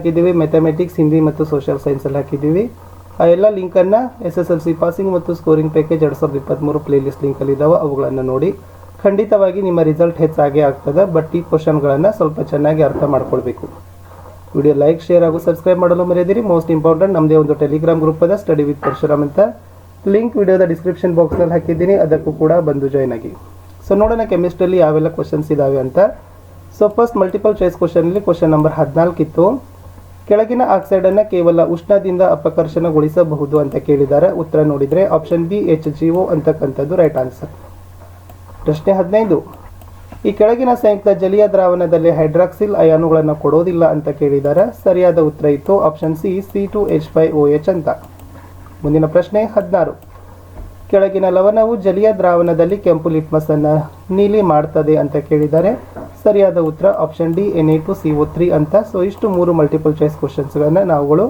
ಹಾಕಿದ್ದೀವಿ, ಮ್ಯಾಥಮೆಟಿಕ್ಸ್, ಹಿಂದಿ ಮತ್ತು ಸೋಷಿಯಲ್ ಸೈನ್ಸಲ್ಲಿ ಹಾಕಿದ್ದೀವಿ. ಆ ಎಲ್ಲ ಲಿಂಕನ್ನು SSLC ಪಾಸಿಂಗ್ ಮತ್ತು ಸ್ಕೋರಿಂಗ್ ಪ್ಯಾಕೇಜ್ 2023 ಪ್ಲೇಲಿಸ್ಟ್ ಲಿಂಕಲ್ಲಿ ಇದ್ದಾವೆ, ಅವುಗಳನ್ನು ನೋಡಿ. ಖಂಡಿತವಾಗಿ ನಿಮ್ಮ ರಿಸಲ್ಟ್ ಹೆಚ್ಚಾಗೇ ಆಗ್ತದೆ. ಬಟ್ ಈ ಕ್ವಶನ್ಗಳನ್ನು ಸ್ವಲ್ಪ ಚೆನ್ನಾಗಿ ಅರ್ಥ ಮಾಡ್ಕೊಳ್ಬೇಕು. ವಿಡಿಯೋ ಲೈಕ್, ಶೇರ್ ಹಾಗೂ ಸಬ್ಸ್ಕ್ರೈಬ್ ಮಾಡಲು ಮರೆಯದಿರಿ. ಮೋಸ್ಟ್ ಇಂಪಾರ್ಟೆಂಟ್, ನಮ್ಮದೇ ಒಂದು ಟೆಲಿಗ್ರಾಮ್ ಗ್ರೂಪ್ ಅದ, ಸ್ಟಡಿ ವಿತ್ ಪರಶುರಾಮ್ ಅಂತ. ಲಿಂಕ್ ವಿಡಿಯೋದ ಡಿಸ್ಕ್ರಿಪ್ಷನ್ ಬಾಕ್ಸ್ನಲ್ಲಿ ಹಾಕಿದ್ದೀನಿ, ಅದಕ್ಕೂ ಕೂಡ ಬಂದು ಜಾಯ್ನ್ ಆಗಿ. ಸೊ ನೋಡೋಣ ಕೆಮಿಸ್ಟ್ರಿಯಲ್ಲಿ ಯಾವೆಲ್ಲ ಕ್ವಶನ್ಸ್ ಇದ್ದಾವೆ ಅಂತ. ಸೊ ಫಸ್ಟ್ ಮಲ್ಟಿಪಲ್ ಚಾಯ್ಸ್ ಕ್ವಶನಲ್ಲಿ ಕ್ವಶನ್ ನಂಬರ್ 14 ಇತ್ತು. ಕೆಳಗಿನ ಆಕ್ಸೈಡನ್ನು ಕೇವಲ ಉಷ್ಣದಿಂದ ಅಪಕರ್ಷಣಗೊಳಿಸಬಹುದು ಅಂತ ಕೇಳಿದ್ದಾರೆ. ಉತ್ತರ ನೋಡಿದರೆ ಆಪ್ಷನ್ ಬಿ HGO ಅಂತಕ್ಕಂಥದ್ದು ರೈಟ್ ಆನ್ಸರ್. ಪ್ರಶ್ನೆ 15, ಈ ಕೆಳಗಿನ ಸಂಯುಕ್ತ ಜಲೀಯ ದ್ರಾವಣದಲ್ಲಿ ಹೈಡ್ರಾಕ್ಸಿಲ್ ಅಯಾನುಗಳನ್ನು ಕೊಡೋದಿಲ್ಲ ಅಂತ ಕೇಳಿದ್ದಾರೆ. ಸರಿಯಾದ ಉತ್ತರ ಇತ್ತು ಆಪ್ಷನ್ ಸಿ C2H5OH ಅಂತ. ಮುಂದಿನ ಪ್ರಶ್ನೆ 16, ಕೆಳಗಿನ ಲವಣವು ಜಲೀಯ ದ್ರಾವಣದಲ್ಲಿ ಕೆಂಪು ಲಿಟ್ಮಸ್ ಅನ್ನು ನೀಲಿ ಮಾಡ್ತದೆ ಅಂತ ಕೇಳಿದ್ದಾರೆ. ಸರಿಯಾದ ಉತ್ತರ ಆಪ್ಷನ್ ಡಿ Na2CO3 ಅಂತ. ಸೊ ಇಷ್ಟು 3 ಮಲ್ಟಿಪಲ್ ಚಾಯ್ಸ್ ಕ್ವಶನ್ಸ್ಗಳನ್ನು ನಾವುಗಳು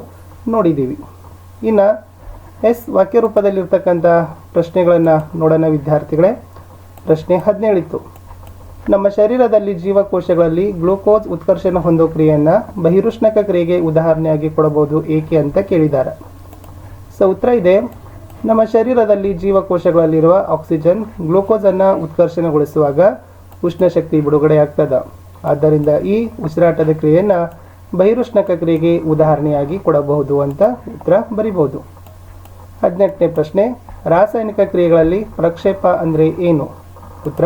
ನೋಡಿದ್ದೀವಿ. ಇನ್ನು ವಾಕ್ಯ ರೂಪದಲ್ಲಿರ್ತಕ್ಕಂಥ ಪ್ರಶ್ನೆಗಳನ್ನು ನೋಡೋಣ ವಿದ್ಯಾರ್ಥಿಗಳೇ. ಪ್ರಶ್ನೆ 17 ಇತ್ತು. ನಮ್ಮ ಶರೀರದಲ್ಲಿ ಜೀವಕೋಶಗಳಲ್ಲಿ ಗ್ಲೂಕೋಸ್ ಉತ್ಕರ್ಷಣ ಹೊಂದೋ ಕ್ರಿಯೆಯನ್ನು ಬಹಿರುಷ್ಣಕ ಕ್ರಿಯೆಗೆ ಉದಾಹರಣೆಯಾಗಿ ಕೊಡಬಹುದು ಏಕೆ ಅಂತ ಕೇಳಿದ್ದಾರೆ. ಸೊ ಉತ್ತರ ಇದೆ, ನಮ್ಮ ಶರೀರದಲ್ಲಿ ಜೀವಕೋಶಗಳಲ್ಲಿರುವ ಆಕ್ಸಿಜನ್ ಗ್ಲೂಕೋಸನ್ನು ಉತ್ಕರ್ಷಣಗೊಳಿಸುವಾಗ ಉಷ್ಣಶಕ್ತಿ ಬಿಡುಗಡೆಯಾಗ್ತದೆ. ಆದ್ದರಿಂದ ಈ ಉಸಿರಾಟದ ಕ್ರಿಯೆಯನ್ನು ಬಹಿರುಷ್ಣಕ ಕ್ರಿಯೆಗೆ ಉದಾಹರಣೆಯಾಗಿ ಕೊಡಬಹುದು ಅಂತ ಉತ್ತರ ಬರಿಬಹುದು. 18ನೇ ಪ್ರಶ್ನೆ, ರಾಸಾಯನಿಕ ಕ್ರಿಯೆಗಳಲ್ಲಿ ಪ್ರಕ್ಷೇಪ ಅಂದರೆ ಏನು? ಉತ್ತರ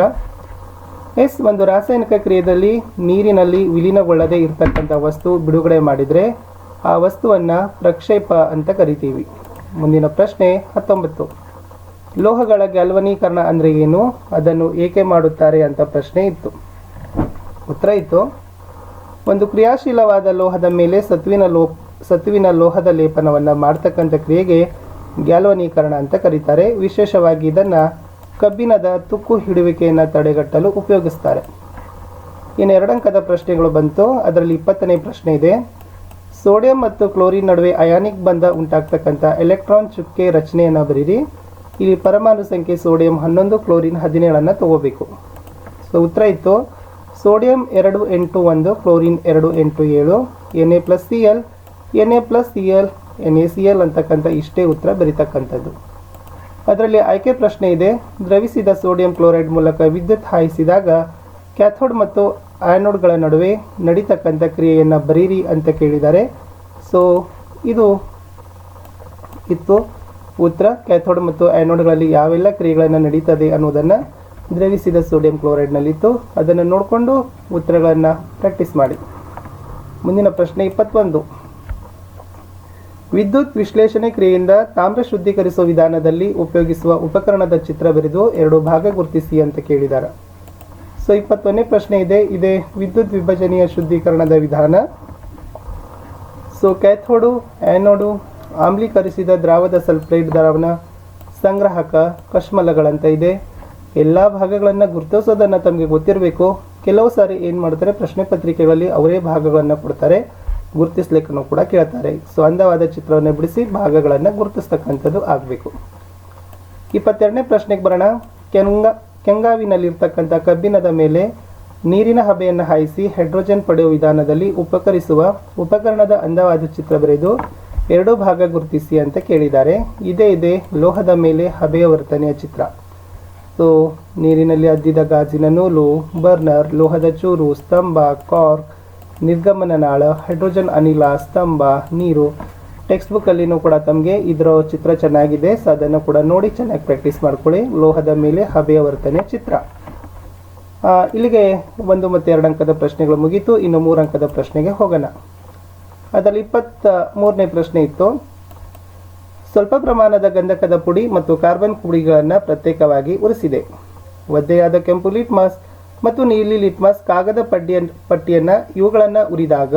ಒಂದು ರಾಸಾಯನಿಕ ಕ್ರಿಯೆಯಲ್ಲಿ ನೀರಿನಲ್ಲಿ ವಿಲೀನಗೊಳ್ಳದೆ ಇರತಕ್ಕಂಥ ವಸ್ತು ಬಿಡುಗಡೆ ಮಾಡಿದರೆ ಆ ವಸ್ತುವನ್ನು ಪ್ರಕ್ಷೇಪ ಅಂತ ಕರಿತೀವಿ. ಮುಂದಿನ ಪ್ರಶ್ನೆ 19, ಲೋಹಗಳ ಗ್ಯಾಲ್ವನೀಕರಣ ಅಂದರೆ ಏನು? ಅದನ್ನು ಏಕೆ ಮಾಡುತ್ತಾರೆ ಅಂತ ಪ್ರಶ್ನೆ ಇತ್ತು. ಉತ್ತರ ಇತ್ತು, ಒಂದು ಕ್ರಿಯಾಶೀಲವಾದ ಲೋಹದ ಮೇಲೆ ಸತುವಿನ ಲೋಹದ ಲೇಪನವನ್ನು ಮಾಡ್ತಕ್ಕಂಥ ಕ್ರಿಯೆಗೆ ಗ್ಯಾಲ್ವನೀಕರಣ ಅಂತ ಕರೀತಾರೆ. ವಿಶೇಷವಾಗಿ ಇದನ್ನು ಕಬ್ಬಿಣದ ತುಕ್ಕು ಹಿಡುವಿಕೆಯನ್ನು ತಡೆಗಟ್ಟಲು ಉಪಯೋಗಿಸ್ತಾರೆ. ಇನ್ನು 2 ಅಂಕದ ಪ್ರಶ್ನೆಗಳು ಬಂತು. ಅದರಲ್ಲಿ 20ನೇ ಪ್ರಶ್ನೆ ಇದೆ, ಸೋಡಿಯಂ ಮತ್ತು ಕ್ಲೋರಿನ್ ನಡುವೆ ಅಯಾನಿಕ್ ಬಂಧ ಉಂಟಾಗ್ತಕ್ಕಂಥ ಎಲೆಕ್ಟ್ರಾನ್ ಚುಕ್ಕೆ ರಚನೆಯನ್ನು ಬರೀರಿ. ಇಲ್ಲಿ ಪರಮಾಣು ಸಂಖ್ಯೆ ಸೋಡಿಯಂ 11, ಕ್ಲೋರಿನ್ 17 ತಗೋಬೇಕು. ಸೊ ಉತ್ತರ ಇತ್ತು, sodium 2N2 chlorine 2N2 Na+Cl Na+Cl NaCl ಅಂತಕ್ಕಂಥ ಇಷ್ಟೇ ಉತ್ತರ ಬರೀತಕ್ಕಂಥದ್ದು. ಅದರಲ್ಲಿ ಆಯ್ಕೆ ಪ್ರಶ್ನೆ ಇದೆ, ದ್ರವಿಸಿದ ಸೋಡಿಯಂ ಕ್ಲೋರೈಡ್ ಮೂಲಕ ವಿದ್ಯುತ್ ಹಾಯಿಸಿದಾಗ ಕ್ಯಾಥೋಡ್ ಮತ್ತು ಆ್ಯನೋಡ್ಗಳ ನಡುವೆ ನಡೀತಕ್ಕಂಥ ಕ್ರಿಯೆಯನ್ನು ಬರೀರಿ ಅಂತ ಕೇಳಿದ್ದಾರೆ. ಸೊ ಇದು ಇತ್ತು ಉತ್ತರ. ಕ್ಯಾಥೋಡ್ ಮತ್ತು ಆ್ಯನೋಡ್ಗಳಲ್ಲಿ ಯಾವೆಲ್ಲ ಕ್ರಿಯೆಗಳನ್ನು ನಡೀತದೆ ಅನ್ನೋದನ್ನು ದ್ರವಿಸಿದ ಸೋಡಿಯಂ ಕ್ಲೋರೈಡ್ನಲ್ಲಿತ್ತು. ಅದನ್ನು ನೋಡಿಕೊಂಡು ಉತ್ತರಗಳನ್ನು ಪ್ರಾಕ್ಟೀಸ್ ಮಾಡಿ. ಮುಂದಿನ ಪ್ರಶ್ನೆ 21, ವಿದ್ಯುತ್ ವಿಶ್ಲೇಷಣೆ ಕ್ರಿಯೆಯಿಂದ ತಾಮ್ರ ಶುದ್ಧೀಕರಿಸುವ ವಿಧಾನದಲ್ಲಿ ಉಪಯೋಗಿಸುವ ಉಪಕರಣದ ಚಿತ್ರ ಬರೆದು 2 ಭಾಗ ಗುರುತಿಸಿ ಅಂತ ಕೇಳಿದ್ದಾರೆ. ಸೊ 21ನೇ ಪ್ರಶ್ನೆ ಇದೆ ವಿದ್ಯುತ್ ವಿಭಜನೆಯ ಶುದ್ಧೀಕರಣದ ವಿಧಾನ. ಸೊ ಕ್ಯಾಥೋಡು, ಆ್ಯನೋಡು, ಆಮ್ಲೀಕರಿಸಿದ ದ್ರಾವದ ಸಲ್ಫೈಡ್ ದ್ರಾವಣ, ಸಂಗ್ರಾಹಕ, ಕಶ್ಮಲಗಳಂತ ಇದೆ. ಎಲ್ಲ ಭಾಗಗಳನ್ನು ಗುರುತಿಸೋದನ್ನು ತಮಗೆ ಗೊತ್ತಿರಬೇಕು. ಕೆಲವು ಸಾರಿ ಏನು ಮಾಡ್ತಾರೆ, ಪ್ರಶ್ನೆ ಪತ್ರಿಕೆಗಳಲ್ಲಿ ಅವರೇ ಭಾಗಗಳನ್ನು ಕೊಡ್ತಾರೆ, ಗುರುತಿಸ್ಲಿಕ್ಕೂ ಕೂಡ ಕೇಳ್ತಾರೆ. ಸೊ ಅಂದವಾದ ಚಿತ್ರವನ್ನು ಬಿಡಿಸಿ ಭಾಗಗಳನ್ನು ಗುರುತಿಸ್ತಕ್ಕಂಥದ್ದು ಆಗಬೇಕು. 22ನೇ ಪ್ರಶ್ನೆಗೆ ಬರೋಣ. ಕೆಂಗಾವಿನಲ್ಲಿರ್ತಕ್ಕಂಥ ಕಬ್ಬಿಣದ ಮೇಲೆ ನೀರಿನ ಹಬೆಯನ್ನು ಹಾಯಿಸಿ ಹೈಡ್ರೋಜನ್ ಪಡೆಯುವ ವಿಧಾನದಲ್ಲಿ ಉಪಕರಿಸುವ ಉಪಕರಣದ ಅಂದವಾದ ಚಿತ್ರ ಬರೆದು 2 ಭಾಗ ಗುರುತಿಸಿ ಅಂತ ಕೇಳಿದ್ದಾರೆ. ಇದೆ ಲೋಹದ ಮೇಲೆ ಹಬೆಯ ವರ್ತನೆಯ ಚಿತ್ರ. ಸೊ ನೀರಿನಲ್ಲಿ ಅದ್ದಿದ ಗಾಜಿನ ನೂಲು, ಬರ್ನರ್, ಲೋಹದ ಚೂರು, ಸ್ತಂಭ, ಕಾರ್ಕ್, ನಿರ್ಗಮನ ನಾಳ, ಹೈಡ್ರೋಜನ್ ಅನಿಲ, ಸ್ತಂಭ, ನೀರು. ಟೆಕ್ಸ್ಟ್ ಬುಕ್ಕಲ್ಲಿನೂ ಕೂಡ ತಮಗೆ ಇದರ ಚಿತ್ರ ಚೆನ್ನಾಗಿದೆ. ಸೊ ಅದನ್ನು ಕೂಡ ನೋಡಿ ಚೆನ್ನಾಗಿ ಪ್ರಾಕ್ಟೀಸ್ ಮಾಡ್ಕೊಳ್ಳಿ. ಲೋಹದ ಮೇಲೆ ಹಬೆಯ ವರ್ತನೆ ಚಿತ್ರ. ಇಲ್ಲಿಗೆ 1 ಮತ್ತು 2 ಅಂಕದ ಪ್ರಶ್ನೆಗಳು ಮುಗೀತು. ಇನ್ನು 3 ಅಂಕದ ಪ್ರಶ್ನೆಗೆ ಹೋಗೋಣ. ಅದರಲ್ಲಿ 23ನೇ ಪ್ರಶ್ನೆ ಇತ್ತು, ಸ್ವಲ್ಪ ಪ್ರಮಾಣದ ಗಂಧಕದ ಪುಡಿ ಮತ್ತು ಕಾರ್ಬನ್ ಪುಡಿಗಳನ್ನು ಪ್ರತ್ಯೇಕವಾಗಿ ಉರಿಸಿದೆ. ಒದ್ದೆಯಾದ ಕೆಂಪು ಲಿಟ್ಮಸ್ ಮತ್ತು ನೀಲಿ ಲಿಟ್ಮಸ್ ಕಾಗದ ಪಟ್ಟಿಯನ್ನು ಇವುಗಳನ್ನು ಉರಿದಾಗ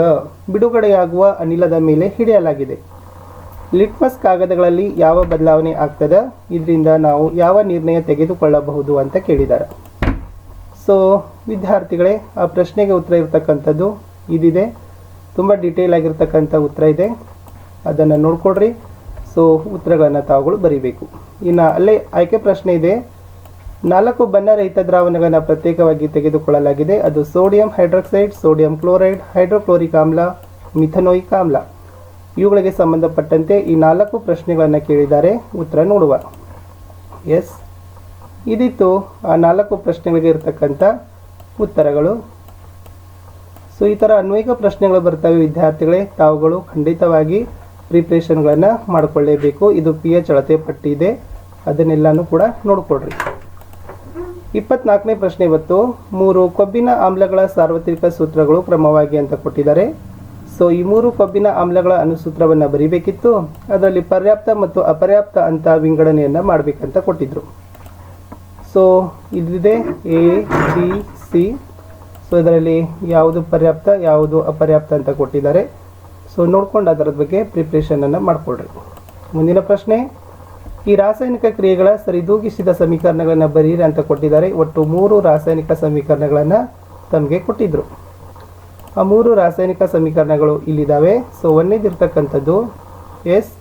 ಬಿಡುಗಡೆಯಾಗುವ ಅನಿಲದ ಮೇಲೆ ಹಿಡಿಯಲಾಗಿದೆ. ಲಿಟ್ಮಸ್ ಕಾಗದಗಳಲ್ಲಿ ಯಾವ ಬದಲಾವಣೆ ಆಗ್ತದೆ? ಇದರಿಂದ ನಾವು ಯಾವ ನಿರ್ಣಯ ತೆಗೆದುಕೊಳ್ಳಬಹುದು ಅಂತ ಕೇಳಿದ್ದಾರೆ. ಸೊ ವಿದ್ಯಾರ್ಥಿಗಳೇ, ಆ ಪ್ರಶ್ನೆಗೆ ಉತ್ತರ ಇರತಕ್ಕಂಥದ್ದು ಇದಿದೆ. ತುಂಬ ಡೀಟೇಲ್ ಆಗಿರ್ತಕ್ಕಂಥ ಉತ್ತರ ಇದೆ, ಅದನ್ನು ನೋಡ್ಕೊಡ್ರಿ. ಸೊ ಉತ್ತರಗಳನ್ನು ತಾವುಗಳು ಬರೀಬೇಕು. ಇನ್ನು ಅಲ್ಲೇ ಆಯ್ಕೆ ಪ್ರಶ್ನೆ ಇದೆ, 4 ಬಣ್ಣರಹಿತ ದ್ರಾವಣಗಳನ್ನು ಪ್ರತ್ಯೇಕವಾಗಿ ತೆಗೆದುಕೊಳ್ಳಲಾಗಿದೆ. ಅದು sodium hydroxide, sodium chloride, hydrochloric ಆಮ್ಲ ಮಿಥನೋಯಿಕ್ ಆಮ್ಲ. ಇವುಗಳಿಗೆ ಸಂಬಂಧಪಟ್ಟಂತೆ ಈ 4 ಪ್ರಶ್ನೆಗಳನ್ನು ಕೇಳಿದ್ದಾರೆ. ಉತ್ತರ ನೋಡುವ. ಎಸ್, ಇದಿತ್ತು ಆ 4 ಪ್ರಶ್ನೆಗಳಿಗೆ ಇರತಕ್ಕಂಥ ಉತ್ತರಗಳು. ಸೊ ಈ ಥರ ಅನ್ವಯಿಕ ಪ್ರಶ್ನೆಗಳು ಬರ್ತವೆ ವಿದ್ಯಾರ್ಥಿಗಳೇ, ತಾವುಗಳು ಖಂಡಿತವಾಗಿ ಪ್ರಿಪ್ರೇಷನ್ಗಳನ್ನು ಮಾಡಿಕೊಳ್ಳೇಬೇಕು. ಇದು PH ಅಳತೆ ಪಟ್ಟಿ ಇದೆ, ಅದನ್ನೆಲ್ಲನೂ ಕೂಡ ನೋಡಿಕೊಡ್ರಿ. 24ನೇ ಪ್ರಶ್ನೆ ಇವತ್ತು 3 ಕೊಬ್ಬಿನ ಆಮ್ಲಗಳ ಸಾರ್ವತ್ರಿಕ ಸೂತ್ರಗಳು ಕ್ರಮವಾಗಿ ಅಂತ ಕೊಟ್ಟಿದ್ದಾರೆ. ಸೊ ಈ 3 ಕೊಬ್ಬಿನ ಆಮ್ಲಗಳ ಅನುಸೂತ್ರವನ್ನು ಬರೀಬೇಕಿತ್ತು. ಅದರಲ್ಲಿ ಪರ್ಯಾಪ್ತ ಮತ್ತು ಅಪರ್ಯಾಪ್ತ ಅಂತ ವಿಂಗಡಣೆಯನ್ನು ಮಾಡಬೇಕಂತ ಕೊಟ್ಟಿದ್ರು. ಸೊ ಇದಿದೆ A, B, C. ಸೊ ಇದರಲ್ಲಿ ಯಾವುದು ಪರ್ಯಾಪ್ತ ಯಾವುದು ಅಪರ್ಯಾಪ್ತ ಅಂತ ಕೊಟ್ಟಿದ್ದಾರೆ. ಸೊ ನೋಡ್ಕೊಂಡು ಅದರ ಬಗ್ಗೆ ಪ್ರಿಪ್ರೇಷನನ್ನು ಮಾಡಿಕೊಡ್ರಿ. ಮುಂದಿನ ಪ್ರಶ್ನೆ, ಈ ರಾಸಾಯನಿಕ ಕ್ರಿಯೆಗಳ ಸರಿದೂಗಿಸಿದ ಸಮೀಕರಣಗಳನ್ನು ಬರೀರಿ ಅಂತ ಕೊಟ್ಟಿದ್ದಾರೆ. ಒಟ್ಟು 3 ರಾಸಾಯನಿಕ ಸಮೀಕರಣಗಳನ್ನು ತಮಗೆ ಕೊಟ್ಟಿದ್ರು. ಆ 3 ರಾಸಾಯನಿಕ ಸಮೀಕರಣಗಳು ಇಲ್ಲಿದ್ದಾವೆ. ಸೊ ಒಂದೇದಿರ್ತಕ್ಕಂಥದ್ದು ಎಸ್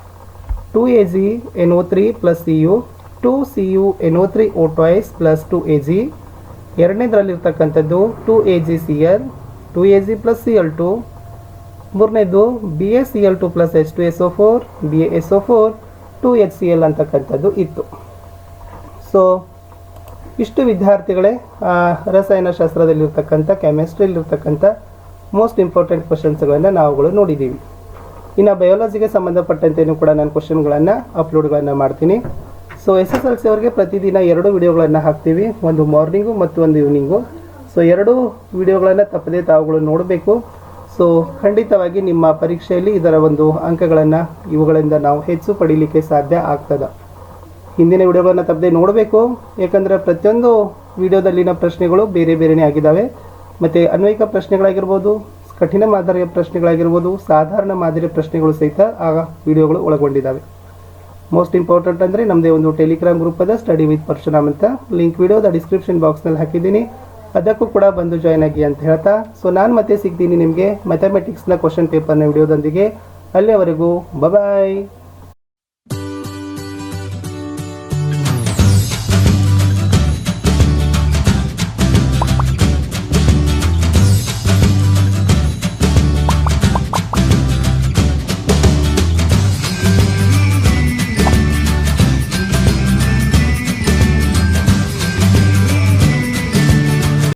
2AgNO3 plus Cu 2CuNO3O2 plus 2Ag. ಎರಡನೇದರಲ್ಲಿರ್ತಕ್ಕಂಥದ್ದು 2AgCl 2Ag ಪ್ಲಸ್ Cl2. ಮೂರನೇದು BaCl2 plus H2SO4 BaSO4 2HCl ಅಂತಕ್ಕಂಥದ್ದು ಇತ್ತು. ಸೊ ಇಷ್ಟು ವಿದ್ಯಾರ್ಥಿಗಳೇ ರಸಾಯನಶಾಸ್ತ್ರದಲ್ಲಿರ್ತಕ್ಕಂಥ ಕೆಮಿಸ್ಟ್ರಿಯಲ್ಲಿರ್ತಕ್ಕಂಥ ಮೋಸ್ಟ್ ಇಂಪಾರ್ಟೆಂಟ್ ಕ್ವಶನ್ಸ್ಗಳನ್ನು ನಾವುಗಳು ನೋಡಿದ್ದೀವಿ. ಇನ್ನು ಬಯಾಲಜಿಗೆ ಸಂಬಂಧಪಟ್ಟಂತೆಯೂ ಕೂಡ ನಾನು ಕ್ವಶನ್ಗಳನ್ನು ಅಪ್ಲೋಡ್ಗಳನ್ನು ಮಾಡ್ತೀನಿ. ಸೊ SSLC ಅವರಿಗೆ ಪ್ರತಿದಿನ 2 ವಿಡಿಯೋಗಳನ್ನು ಹಾಕ್ತೀವಿ, ಒಂದು ಮಾರ್ನಿಂಗು ಮತ್ತು ಒಂದು ಈವ್ನಿಂಗು. ಸೊ 2 ವಿಡಿಯೋಗಳನ್ನು ತಪ್ಪದೇ ತಾವುಗಳು ನೋಡಬೇಕು. ಸೊ ಖಂಡಿತವಾಗಿ ನಿಮ್ಮ ಪರೀಕ್ಷೆಯಲ್ಲಿ ಇದರ ಒಂದು ಅಂಕಗಳನ್ನು ಇವುಗಳಿಂದ ನಾವು ಹೆಚ್ಚು ಪಡೀಲಿಕ್ಕೆ ಸಾಧ್ಯ ಆಗ್ತದೆ. ಹಿಂದಿನ ವಿಡಿಯೋಗಳನ್ನು ತಪ್ಪದೇ ನೋಡಬೇಕು, ಯಾಕಂದರೆ ಪ್ರತಿಯೊಂದು ವಿಡಿಯೋದಲ್ಲಿನ ಪ್ರಶ್ನೆಗಳು ಬೇರೆ ಬೇರೆಯೇ ಆಗಿದ್ದಾವೆ. ಮತ್ತು ಅನ್ವಯಿಕ ಪ್ರಶ್ನೆಗಳಾಗಿರ್ಬೋದು, ಕಠಿಣ ಮಾದರಿಯ ಪ್ರಶ್ನೆಗಳಾಗಿರ್ಬೋದು, ಸಾಧಾರಣ ಮಾದರಿಯ ಪ್ರಶ್ನೆಗಳು ಸಹಿತ ಆ ವಿಡಿಯೋಗಳು ಒಳಗೊಂಡಿದ್ದಾವೆ. ಮೋಸ್ಟ್ ಇಂಪಾರ್ಟೆಂಟ್ ಅಂದರೆ ನಮ್ಮದೇ ಒಂದು ಟೆಲಿಗ್ರಾಮ್ ಗ್ರೂಪ್ ಅದ ಸ್ಟಡಿ ವಿತ್ ಪರಶುರಾಮ್ ಅಂತ, ಲಿಂಕ್ ವಿಡಿಯೋದ ಡಿಸ್ಕ್ರಿಪ್ಷನ್ ಬಾಕ್ಸ್ನಲ್ಲಿ ಹಾಕಿದ್ದೀನಿ, ಅದಕ್ಕೂ ಕೂಡ ಬಂದು ಜಾಯ್ನ್ ಆಗಿ ಅಂತ ಹೇಳ್ತಾ. ಸೊ ನಾನು ಮತ್ತೆ ಸಿಗ್ತೀನಿ ನಿಮಗೆ ಮ್ಯಾಥಮೆಟಿಕ್ಸ್ನ ಕ್ವಶನ್ ಪೇಪರ್ನ ವಿಡಿಯೋದೊಂದಿಗೆ. ಅಲ್ಲಿಯವರೆಗೂ ಬಾಯ್.